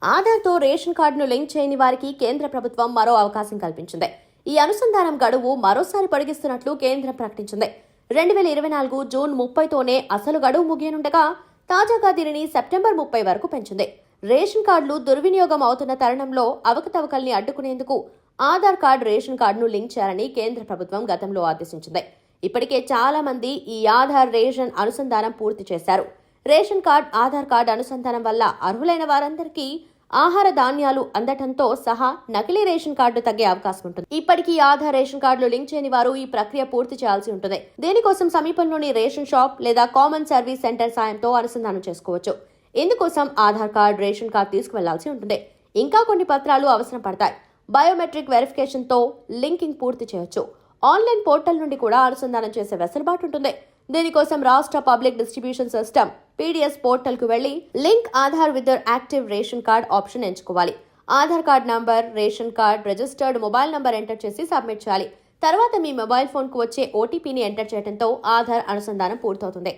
ఆధార్తో రేషన్ కార్డును లింక్ చేయని వారికి కేంద్ర ప్రభుత్వం మరో అవకాశం కల్పించింది. ఈ అనుసంధానం గడువు మరోసారి పొడిగిస్తున్నట్లు కేంద్రం ప్రకటించింది. 2024 జూన్ 30తోనే అసలు గడువు ముగియనుండగా తాజాగా దీనిని సెప్టెంబర్ 30 వరకు పెంచింది. రేషన్ కార్డులు దుర్వినియోగం అవుతున్న తరుణంలో అవకతవకల్ని అడ్డుకునేందుకు ఆధార్ కార్డు రేషన్ కార్డును లింక్ చేయాలని కేంద్ర ప్రభుత్వం గతంలో ఆదేశించింది. ఇప్పటికే చాలా మంది ఈ ఆధార్ రేషన్ అనుసంధానం పూర్తి చేశారు. రేషన్ కార్డ్ ఆధార్ కార్డు అనుసంధానం వల్ల అర్హులైన వారందరికీ ఆహార ధాన్యాలు అందటంతో సహా నకిలీ రేషన్ కార్డు తగ్గే అవకాశం ఉంటుంది. ఇప్పటికీ ఆధార్ రేషన్ కార్డులు లింక్ చేయని వారు ఈ ప్రక్రియ పూర్తి చేయాల్సి ఉంటుంది. దీనికోసం సమీపంలోని రేషన్ షాప్ లేదా కామన్ సర్వీస్ సెంటర్ సాయంతో అనుసంధానం చేసుకోవచ్చు. ఇందుకోసం ఆధార్ కార్డు రేషన్ కార్డు తీసుకువెళ్లాల్సి ఉంటుంది. ఇంకా కొన్ని పత్రాలు అవసరం పడతాయి. బయోమెట్రిక్ వెరిఫికేషన్తో లింకింగ్ పూర్తి చేయొచ్చు. ఆన్లైన్ పోర్టల్ నుండి కూడా అనుసంధానం చేసే వెసులుబాటు ఉంటుంది. దీనికోసం రాష్ట్ర పబ్లిక్ డిస్ట్రిబ్యూషన్ సిస్టమ్ పీడీఎస్ పోర్టల్కు వెళ్లి link Aadhaar with active ration card option ఎంచుకోవాలి. Aadhaar card number, ration card, registered mobile number enter చేసి సబ్మిట్ చేయాలి. తర్వాత మీ మొబైల్ ఫోన్కు వచ్చే ఓటీపీని ఎంటర్ చేయడంతో ఆధార్ అనుసంధానం పూర్తవుతుంది.